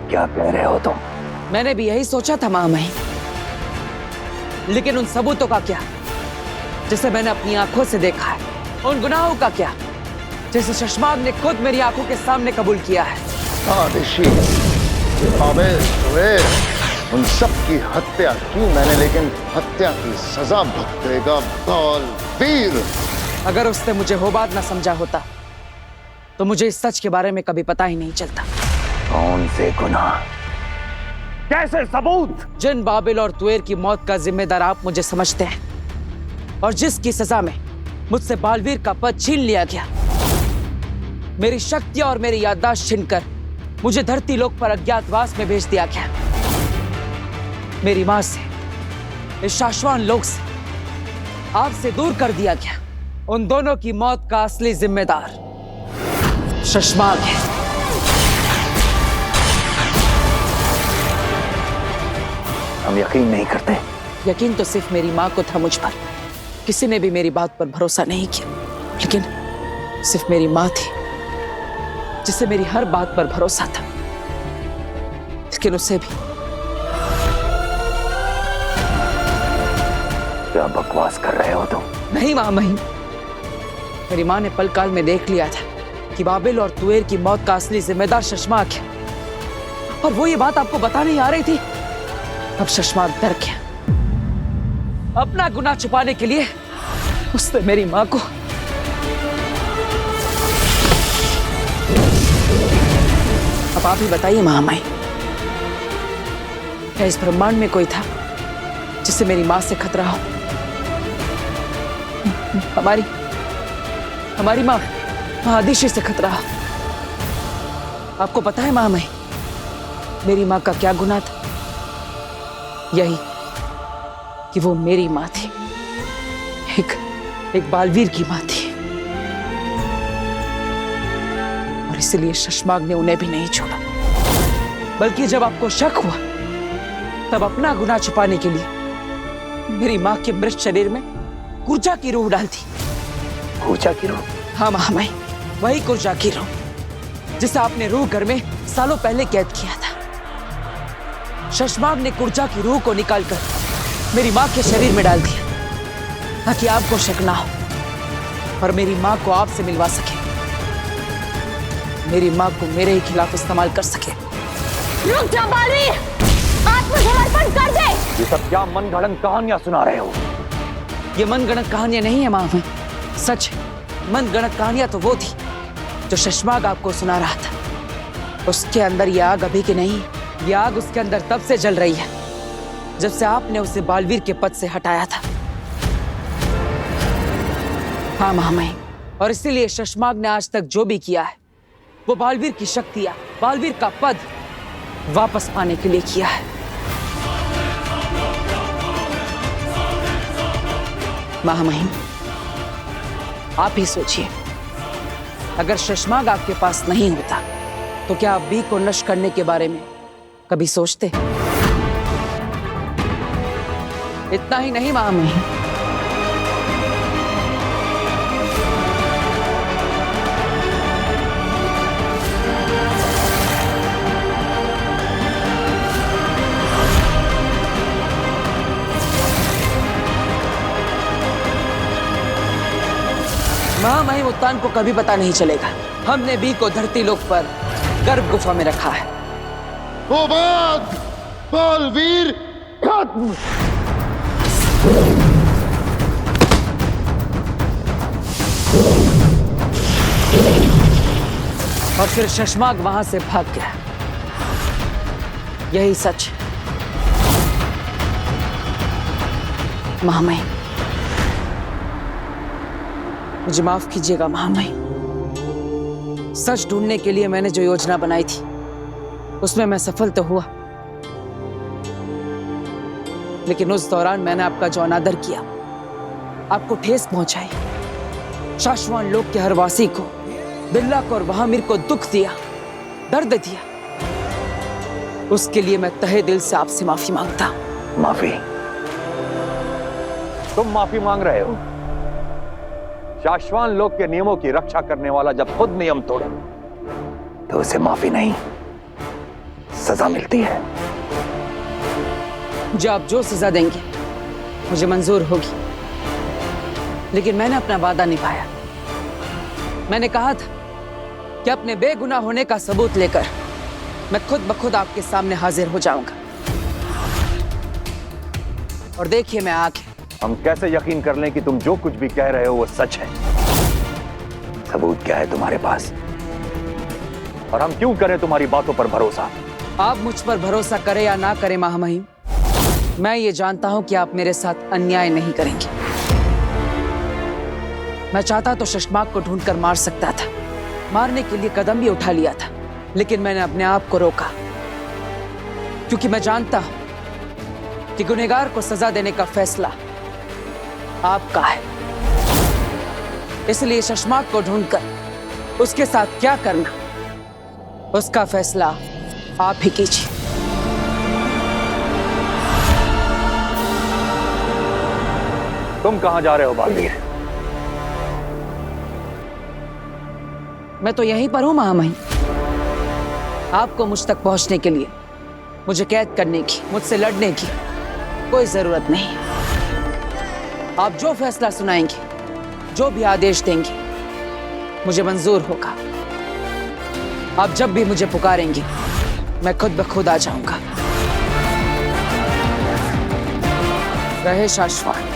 क्या कह रहे हो तुम? मैंने भी यही सोचा था महामहिम, लेकिन उन सबूतों का क्या जिसे मैंने अपनी आंखों से देखा है? उन गुनाहों का क्या जिसे शशमाग ने खुद मेरी आंखों के सामने कबूल किया है? हाँ ऋषि, आवेश हुए, उन सब की हत्या की मैंने, लेकिन हत्या की सजा भुगतेगा बालवीर। अगर उसने मुझे होबाद ना समझा होता तो मुझे इस सच के बारे में कभी पता ही नहीं चलता। कौन से गुनाह? कैसे सबूत? जिन बाबिल और तुएर की मौत का जिम्मेदार आप मुझे समझते हैं और जिसकी सजा में मुझसे बालवीर का पद छीन लिया गया, मेरी शक्तियां और मेरी याददाश्त छीनकर मुझे धरती लोक पर अज्ञातवास में भेज दिया गया। मेरी मां से, इस शाश्वान लोक से, आपसे दूर कर दिया गया। उन दोनों की मौत का असली जिम्मेदार शशमाग है। हम यकीन नहीं करते। यकीन तो सिर्फ मेरी मां को था मुझ पर, किसी ने भी मेरी बात पर भरोसा नहीं किया, लेकिन सिर्फ मेरी मां थी जिसे मेरी हर बात पर भरोसा था। लेकिन उसे भी। क्या बकवास कर रहे हो तुम? नहीं महामहिम, मेरी मां ने पल काल में देख लिया था कि बाबिल और तुएर की मौत का असली जिम्मेदार शशमाग है, और वो ये बात आपको बता नहीं आ रही थी। अब शशमाग डर गया। अपना गुनाह छुपाने के लिए उसने मेरी मां को अब आप ही बताइए महामाई, क्या इस ब्रह्मांड में कोई था जिससे मेरी मां से खतरा हो? हमारी मां महादिशी से खतरा हो। आपको पता है महामाई, मेरी मां का क्या गुनाह था? यही कि वो मेरी मां थी, एक बालवीर की मां थी, और इसलिए शशमाग ने उन्हें भी नहीं छोड़ा। बल्कि जब आपको शक हुआ तब अपना गुनाह छुपाने के लिए मेरी मां के मृत शरीर में कुर्जा की रूह डाल दी। कुर्जा की रूह? हाँ महामाई, वही कुर्जा की रूह जिसे आपने रूह घर में सालों पहले कैद किया था। शशमाग ने कुर्जा की रूह को निकालकर मेरी मां के शरीर में डाल दिया ताकि आपको शक ना हो और मेरी मां को आपसे मिलवा सके, मेरी मां को मेरे ही खिलाफ इस्तेमाल कर सके। रुक जा बालवीर, आत्मसमर्पण कर दे। ये सब क्या मनगढ़ंत कहानियां सुना रहे हो? ये मनगढ़ंत कहानियां नहीं है मां, सच है। मनगढ़ंत कहानियां तो वो थी जो शशमाग आपको सुना रहा था। उसके अंदर ये आग अभी की नहीं, ये आग उसके अंदर तब से जल रही है जब से आपने उसे बालवीर के पद से हटाया था। हाँ महामहिम, और इसीलिए शशमाग ने आज तक जो भी किया है वो बालवीर की शक्तियां, बालवीर का पद वापस पाने के लिए किया है। महामहिम, आप ही सोचिए, अगर शशमाग आपके पास नहीं होता तो क्या आप बी को नष्ट करने के बारे में कभी सोचते? इतना ही नहीं महामहिम, महामहिम उत्तान को कभी पता नहीं चलेगा। हमने बी को धरती लोक पर गर्भ गुफा में रखा है। होबाद बालवीर खत्म। और फिर शशमाग वहां से भाग गया। यही सच है महामहिम। मुझे माफ कीजिएगा महामहिम। सच ढूंढने के लिए मैंने जो योजना बनाई थी उसमें मैं सफल तो हुआ, लेकिन उस दौरान मैंने आपका जो अनादर किया, आपको ठेस पहुंचाई, शाश्वान लोक के हर वासी को, बिल्ला को और वहामिर को दुख दिया, दर्द दिया, उसके लिए मैं तहे दिल से आपसे माफी मांगता। माफी? तुम माफी मांग रहे हो? शाश्वान लोक के नियमों की रक्षा करने वाला जब खुद नियम तोड़े तो उसे माफी नहीं, सजा मिलती है। जो आप जो सजा देंगे मुझे मंजूर होगी, लेकिन मैंने अपना वादा निभाया। मैंने कहा था कि अपने बेगुनाह होने का सबूत लेकर मैं खुद ब खुद आपके सामने हाजिर हो जाऊंगा। और देखिए मैं आ गया। हम कैसे यकीन कर लें कि तुम जो कुछ भी कह रहे हो वो सच है? सबूत क्या है तुम्हारे पास? और हम क्यों करें तुम्हारी बातों पर भरोसा? आप मुझ पर भरोसा करें या ना करें महामहिम, मैं ये जानता हूं कि आप मेरे साथ अन्याय नहीं करेंगे। मैं चाहता तो शशमाक को ढूंढकर मार सकता था, मारने के लिए कदम भी उठा लिया था, लेकिन मैंने अपने आप को रोका, क्योंकि मैं जानता हूं कि गुनहगार को सजा देने का फैसला आपका है। इसलिए शशमाक को ढूंढकर उसके साथ क्या करना, उसका फैसला आप ही कीजिए। तुम कहां जा रहे हो बालवीर? मैं तो यहीं पर हूं महामहिम। आपको मुझ तक पहुंचने के लिए मुझे कैद करने की, मुझसे लड़ने की कोई जरूरत नहीं। आप जो फैसला सुनाएंगे, जो भी आदेश देंगे, मुझे मंजूर होगा। आप जब भी मुझे पुकारेंगे मैं खुद ब खुद आ जाऊंगा। रहे शाश्वत।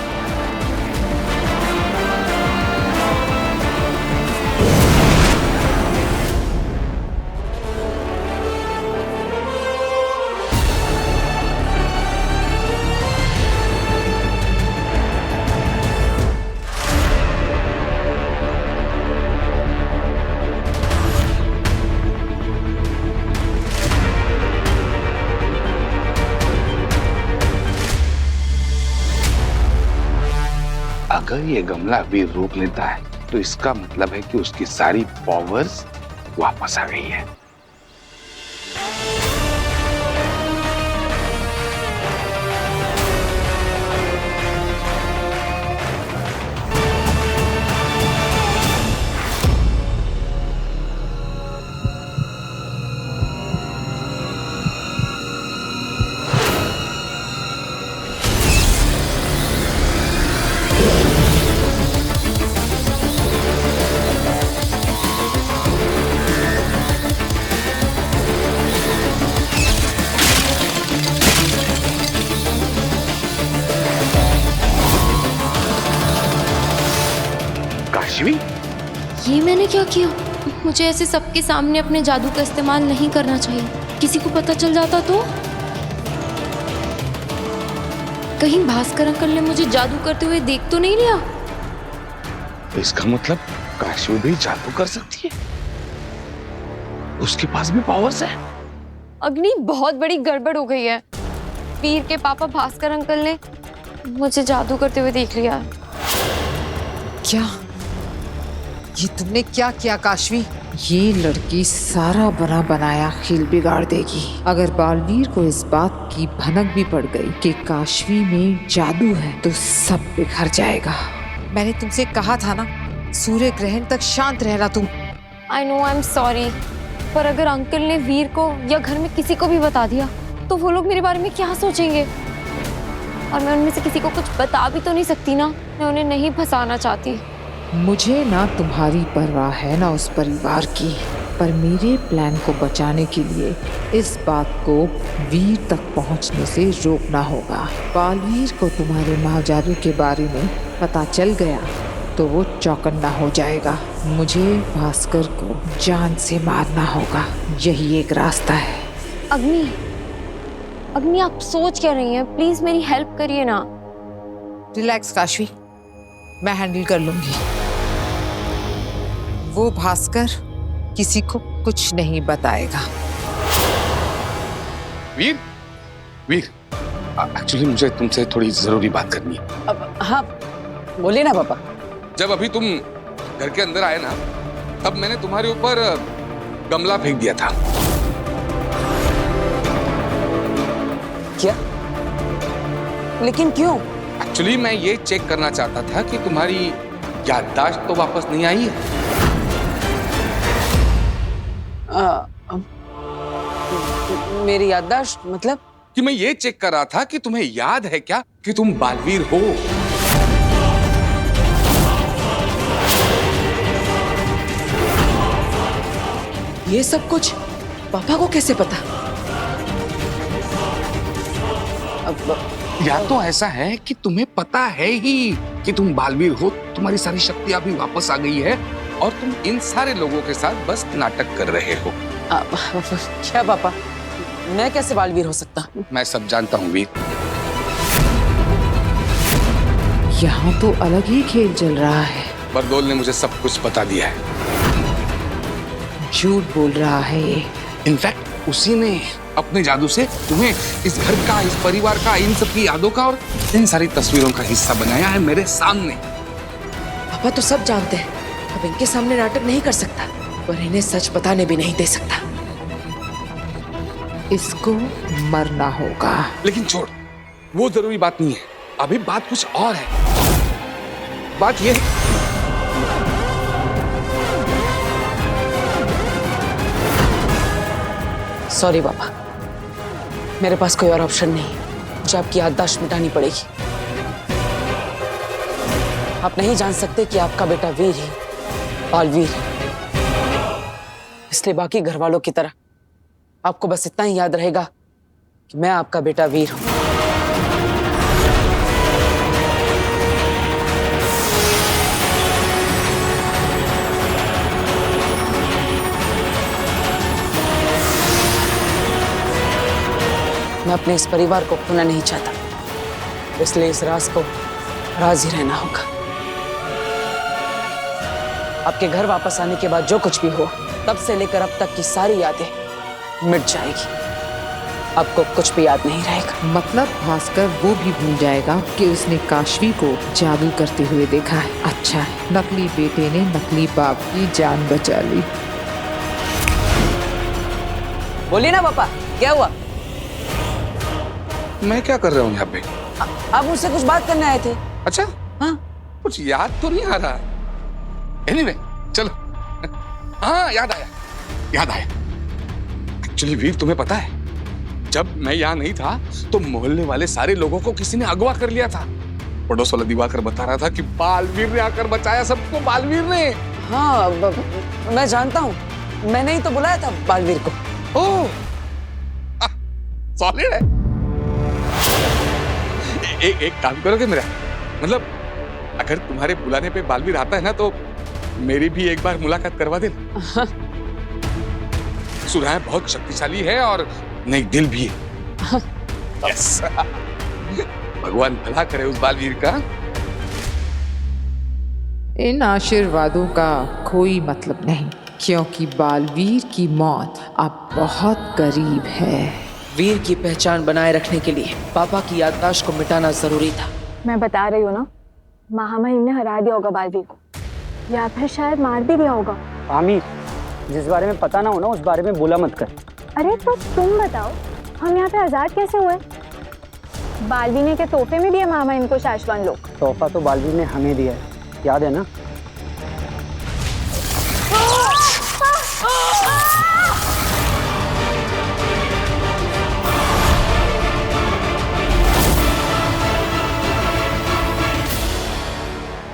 अगर ये गमला वीर रोक लेता है तो इसका मतलब है कि उसकी सारी पावर्स वापस आ गई है। काशवी, ये मैंने क्या किया? मुझे ऐसे सबके सामने अपने जादू का इस्तेमाल नहीं करना चाहिए। किसी को पता चल जाता तो? कहीं भास्कर अंकल ने मुझे जादू करते हुए देख तो नहीं लिया? इसका मतलब काशवी भी जादू कर सकती है, उसके पास भी पावर्स है। अग्नि, बहुत बड़ी गड़बड़ हो गई है। वीर के पापा भास्कर अंकल ने मुझे जादू करते हुए देख लिया। क्या? ये तुमने क्या किया काशवी? ये लड़की सारा बना बनाया खेल बिगाड़ देगी। अगर बालवीर को इस बात की भनक भी पड़ गई कि काशवी में जादू है तो सब बिखर जाएगा। मैंने तुमसे कहा था ना, सूर्य ग्रहण तक शांत रहना तुम। I know, I am sorry, पर अगर अंकल ने वीर को या घर में किसी को भी बता दिया तो वो लोग मेरे बारे में क्या सोचेंगे? और मैं उनमें से किसी को कुछ बता भी तो नहीं सकती ना। मैं उन्हें नहीं फंसाना चाहती। मुझे ना तुम्हारी परवाह है ना उस परिवार की, पर मेरे प्लान को बचाने के लिए इस बात को वीर तक पहुंचने से रोकना होगा। बालवीर को तुम्हारे महाजादू के बारे में पता चल गया तो वो चौकन्ना हो जाएगा। मुझे भास्कर को जान से मारना होगा, यही एक रास्ता है। अग्नि, अग्नि, आप सोच क्या रही हैं? प्लीज मेरी हेल्प करिए ना। रिलैक्स काशवी, मैं हैंडल कर लूंगी। वो भास्कर किसी को कुछ नहीं बताएगा। वीर, वीर, एक्चुअली मुझे तुमसे थोड़ी जरूरी बात करनी है। अब हाँ, बोलिए ना पापा। जब अभी तुम घर के अंदर आए ना, तब मैंने तुम्हारे ऊपर गमला फेंक दिया था। क्या? लेकिन क्यों? एक्चुअली मैं ये चेक करना चाहता था कि तुम्हारी याददाश्त तो वापस नहीं आई है। मेरी याददाश्त मतलब? कि मैं ये चेक कर रहा था कि तुम्हें याद है क्या कि तुम बालवीर हो। ये सब कुछ पापा को कैसे पता? अब या तो ऐसा है कि तुम्हें पता है ही कि तुम बालवीर हो, तुम्हारी सारी शक्तियां भी वापस आ गई है और तुम इन सारे लोगों के साथ बस नाटक कर रहे हो। क्या पापा, मैं कैसे बालवीर हो सकता? मैं सब जानता हूँ वीर। यहाँ तो अलग ही खेल चल रहा है। बरदोल ने मुझे सब कुछ बता दिया है। झूठ बोल रहा है ये। इनफैक्ट उसी ने अपने जादू से तुम्हें इस घर का, इस परिवार का, इन सब की यादों का और इन सारी तस्वीरों का हिस्सा बनाया है मेरे सामने। पापा तो सब जानते हैं, अब इनके सामने नाटक नहीं कर सकता, पर इन्हें सच बताने भी नहीं दे सकता। इसको मरना होगा। लेकिन छोड़, वो जरूरी बात नहीं है। अभी बात कुछ और है। बात ये है सॉरी पापा, मेरे पास कोई और ऑप्शन नहीं, मुझे आपकी याददाश्त मिटानी पड़ेगी। आप नहीं जान सकते कि आपका बेटा वीर ही बालवीर है, इसलिए बाकी घर वालों की तरह आपको बस इतना ही याद रहेगा कि मैं आपका बेटा वीर हूं। मैं अपने इस परिवार को खोना नहीं चाहता, इसलिए इस राज को राज ही रहना होगा। आपके घर वापस आने के बाद जो कुछ भी हुआ, तब से लेकर अब तक की सारी यादें मिट जाएगी। आपको कुछ भी याद नहीं रहेगा। मतलब भास्कर वो भी भूल जाएगा कि उसने काशवी को जादू करते हुए देखा है। अच्छा है, नकली बेटे ने नकली बाप की जान बचा ली। बोलिए ना पापा, क्या हुआ? मैं क्या कर रहा हूँ यहाँ पे? आप मुझसे कुछ बात करने आए थे? अच्छा, हाँ। कुछ याद तो नहीं आ रहा। एनीवे, चलो। हाँ, याद आया। एक्चुअली वीर, तुम्हें पता है, जब मैं यहाँ नहीं था तो मोहल्ले वाले सारे लोगों को किसी ने अगवा कर लिया था। पड़ोस वाला दिवाकर बता रहा था कि बालवीर ने आकर बचाया सबको, बालवीर ने। हाँ, मैं जानता हूँ, मैंने ही तो बुलाया था बालवीर को। ओह, सॉलिड है। एक काम करोगे मेरा? मतलब अगर तुम्हारे बुलाने पे बालवीर आता है ना, तो मेरी भी एक बार मुलाकात करवा दे। सुना है बहुत शक्तिशाली है और नेक दिल भी है। यस। भगवान भला करे उस बालवीर का। इन आशीर्वादों का कोई मतलब नहीं, क्योंकि बालवीर की मौत अब बहुत करीब है। वीर की पहचान बनाए रखने के लिए पापा की याददाश्त को मिटाना जरूरी था। मैं बता रही हूँ ना, महामहिम ने हरा दिया होगा बालवीर को, या फिर शायद मार भी दिया होगा। आमी, जिस बारे में पता ना हो ना, उस बारे में बोला मत कर। अरे तो तुम बताओ, हम यहाँ पे आजाद कैसे हुए? बालवीर ने के तोहफे में दिया महामहिम को शाश्वान लोग। तोहफा तो बालवीर ने हमें दिया है, याद है ना?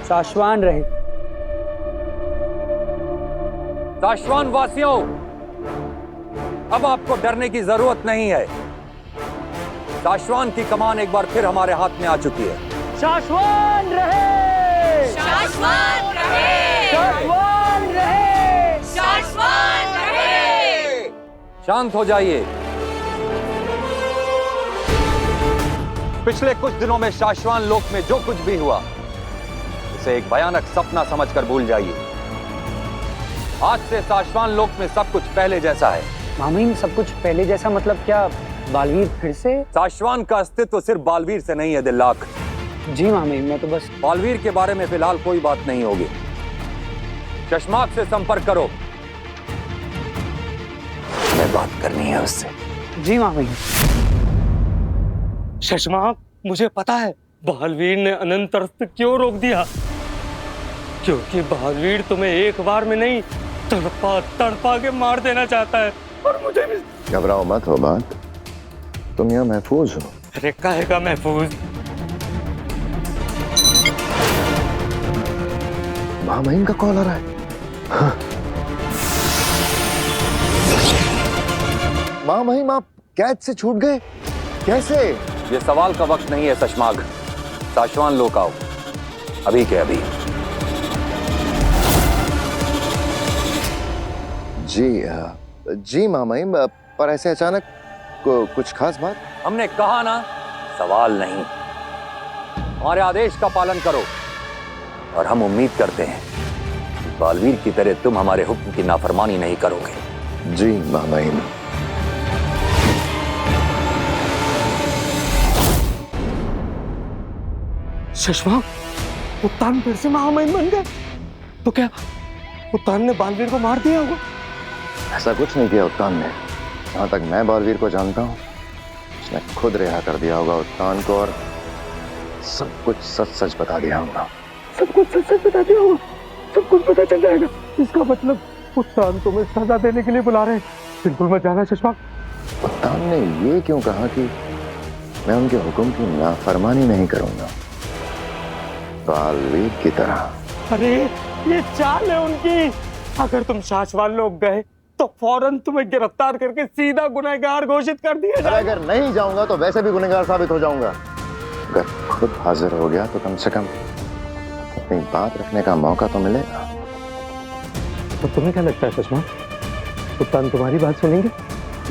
शाश्वान रहे। शाश्वान वासियों, अब आपको डरने की जरूरत नहीं है। शाश्वान की कमान एक बार फिर हमारे हाथ में आ चुकी है। शाश्वान रहे! शाश्वत रहे! शाश्वान रहे! शाश्वत रहे! शांत हो जाइए। पिछले कुछ दिनों में शाश्वान लोक में जो कुछ भी हुआ, उसे एक भयानक सपना समझकर भूल जाइए। आज से शाश्वान लोक में सब कुछ पहले जैसा है। मामी, सब कुछ पहले जैसा मतलब क्या? बालवीर फिर से? शाश्वान का अस्तित्व सिर्फ बालवीर से नहीं है दिल्लाख। जी मामी, मैं तो बस बालवीर के बारे में फिलहाल कोई बात नहीं होगी। चश्माक से संपर्क करो, मैं बात करनी है उससे। जी मामी। शशमाक, मुझे पता है बालवीर ने अनंत अर्थ क्यों रोक दिया, क्योंकि बालवीर तुम्हें एक बार में नहीं तड़पा तड़पा के मार देना चाहता है। और मुझे भी। घबराओ मत हो बात, तुम यहाँ महफूज हो। अरे काहेगा महफूज? महामहिम का कॉल आ रहा है। हाँ। महामहिम आप कैद से छूट गए कैसे? ये सवाल का वक्त नहीं है सशमाग। साशवान लोग आओ, अभी के अभी। जी महामहिम, पर ऐसे अचानक कुछ खास बात? हमने कहा ना, सवाल नहीं, हमारे आदेश का पालन करो। और हम उम्मीद करते हैं कि बालवीर की तरह तुम हमारे हुक्म की नाफरमानी नहीं करोगे। जी महामहिम। शशवाक, उत्तान फिर से महामहिम बन गए? तो क्या उत्तान ने बालवीर को मार दिया होगा? ऐसा कुछ नहीं किया उत्तान ने। जहां तक मैं बालवीर को जानता हूँ, उसने खुद रिहा कर दिया होगा उत्तान को और सब कुछ सच सच बता दिया होगा। सब कुछ सच सच बता दिया होगा? सब कुछ पता चल जाएगा? इसका मतलब उत्तान तुम्हें सजा देने के लिए बुला रहे हैं। बिल्कुल मत जाना शशवाक। उत्तान ने ये क्यों कहा कि मैं उनके हुक्म की नाफरमानी नहीं करूंगा, बालवीर की तरह? अरे ये चाल है उनकी। अगर तुम शाश्वान लोग गए तो फौरन तुम्हें गिरफ्तार करके सीधा गुनहगार घोषित कर दिया जाएगा। अगर नहीं जाऊंगा तो वैसे भी गुनहगार साबित हो जाऊंगा। अगर खुद हाजिर हो गया तो कम से कम अपनी बात रखने का मौका तो मिलेगा। तो तुम्हें क्या लगता है सुषमा, उत्तान तुम्हारी बात सुनेंगे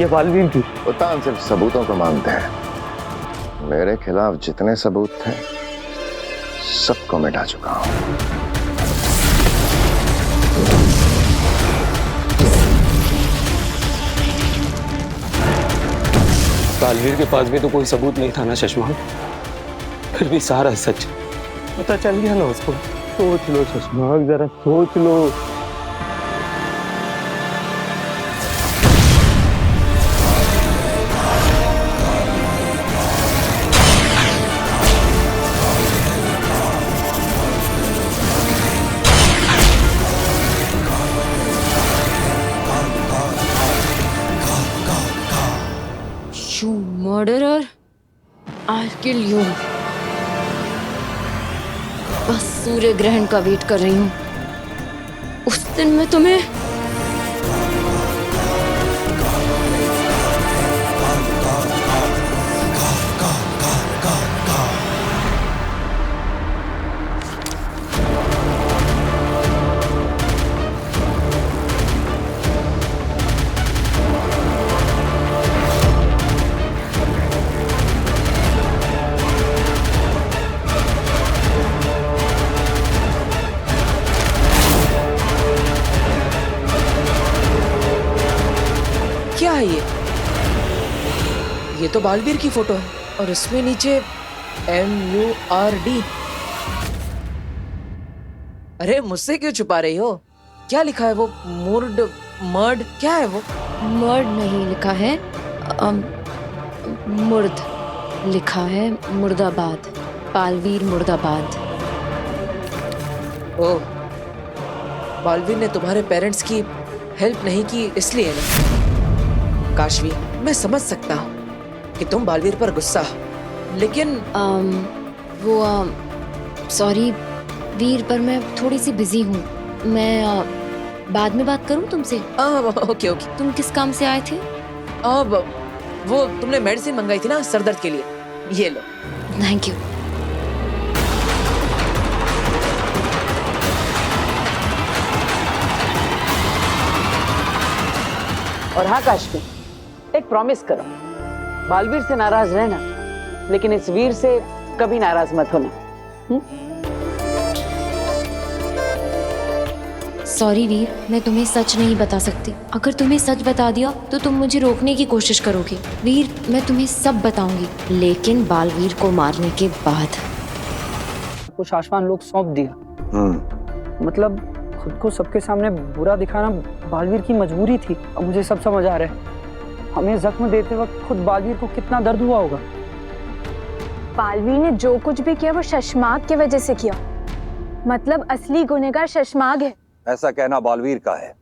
या बालवीर की? उत्तान सिर्फ सबूतों को मानते हैं। मेरे खिलाफ जितने सबूत थे सबको मिटा चुका हूं। बालवीर के पास भी तो कोई सबूत नहीं था ना शशमा, फिर भी सारा सच पता चल गया ना उसको। सोच लो शशमा, जरा सोच लो। You murderer, I'll kill you. बस सूर्य ग्रहण का वेट कर रही हूँ। उस दिन मैं तुम्हें क्या है ये तो बालवीर की फोटो है और इसमें नीचे MURD। अरे मुझसे क्यों छुपा रही हो? क्या लिखा है वो? मर्ड क्या है वो? मर्ड नहीं लिखा है, मुर्द लिखा है। मुर्दाबाद, बालवीर मुर्दाबाद। ओह, बालवीर ने तुम्हारे पेरेंट्स की हेल्प नहीं की इसलिए ना? काशवी, मैं समझ सकता हूँ कि तुम बालवीर पर गुस्सा हो, लेकिन सॉरी वीर, पर मैं थोड़ी सी बिजी हूँ। मैं बाद में बात करूँ तुमसे? ओके। तुम किस काम से आए थे? अब वो तुमने मेडिसिन मंगाई थी ना सरदर्द के लिए, ये लो। Thank you. और हाँ काशवी, एक प्रॉमिस करो, बालवीर से नाराज रहना, लेकिन इस वीर से कभी नाराज मत होना। सॉरी वीर, मैं तुम्हें सच नहीं बता सकती। अगर तुम्हें सच बता दिया तो तुम मुझे रोकने की कोशिश करोगे। वीर, मैं तुम्हें सब बताऊंगी, लेकिन बालवीर को मारने के बाद। कुछ आसमान लोग सौंप दिया। मतलब खुद को सबके सामने बुरा दिखाना बालवीर की मजबूरी थी। अब मुझे सब समझ आ रहा है। हमें जख्म देते वक्त खुद बालवीर को कितना दर्द हुआ होगा। बालवीर ने जो कुछ भी किया वो शशमाग की वजह से किया। मतलब असली गुनहगार शशमाग है। ऐसा कहना बालवीर का है,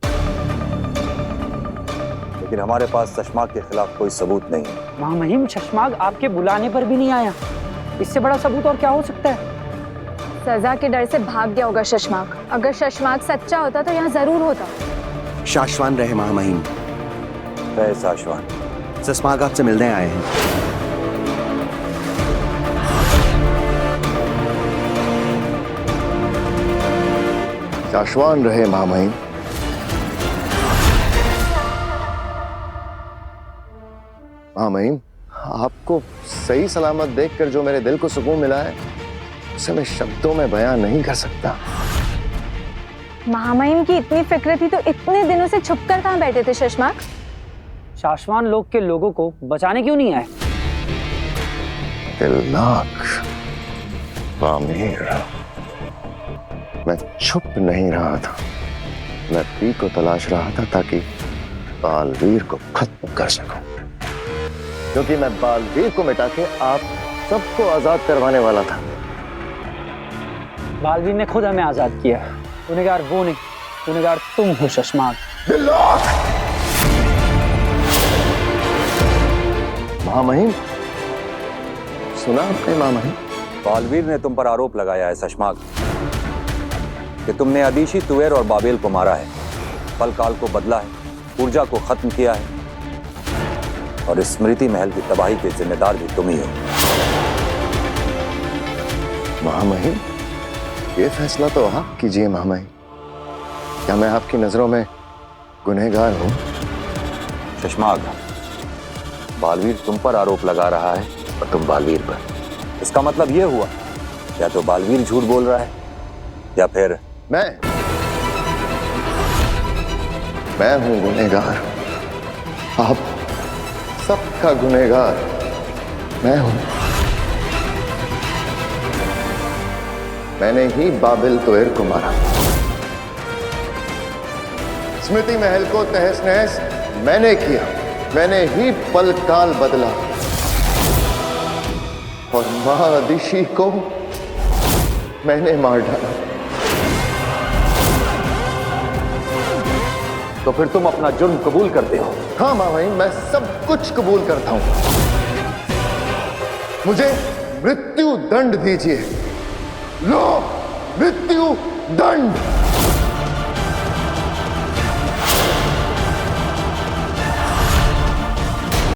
लेकिन हमारे पास चश्मा के खिलाफ कोई सबूत नहीं है। महामहिम, शशमाग आपके बुलाने पर भी नहीं आया। इससे बड़ा सबूत और क्या हो सकता है? सजा के डर से भाग गया होगा शशमाग। अगर शशमाग सच्चा होता तो यहाँ जरूर होता। शाश्वान रहे महामहिम। शाश्वान, शशमाग आपसे मिलने आए हैं। शाश्वान रहे महामहिम। महामहिम, आपको सही सलामत देखकर जो मेरे दिल को सुकून मिला है उसे मैं शब्दों में बयां नहीं कर सकता। महामहिम की इतनी फिक्र थी तो इतने दिनों से छुपकर कहाँ बैठे थे शशमाग? शाश्वान लोग के लोगों को बचाने क्यों नहीं आए? दिलनाक पामीर, मैं छुप नहीं रहा था। मैं पी को तलाश रहा था ताकि बालवीर को खत्म कर सकूं, क्योंकि मैं बालवीर को मिटा के आप सबको आजाद करवाने वाला था। बालवीर ने खुद हमें आजाद किया। गुनहगार वो नहीं, गुनहगार तुम हो शशमाग। महामहिम, सुना आपने महामहिम? बालवीर ने तुम पर आरोप लगाया है शशमाग कि तुमने अदीशी, तुवेर और बाबेल को मारा है, पल काल को बदला है, ऊर्जा को खत्म किया है और स्मृति महल की तबाही के जिम्मेदार भी तुम ही हो। महामहिम, ये फैसला तो आप कीजिए महामहिम। क्या मैं आपकी नजरों में गुनहगार हूं? शशमाग, बालवीर तुम पर आरोप लगा रहा है और तुम बालवीर पर। इसका मतलब यह हुआ या तो बालवीर झूठ बोल रहा है या फिर मैं हूं गुनहगार। आप सबका गुनहगार मैं हूं। मैंने ही बाबिल तुवेर को मारा। स्मृति महल को तहस नहस मैंने किया। मैंने ही पल काल बदला और मां अदिशी को मैंने मार डाला। तो फिर तुम अपना जुर्म कबूल करते हो? हाँ महामहिम, मैं सब कुछ कबूल करता हूं। मुझे मृत्यु दंड दीजिए। लो, मृत्यु दंड।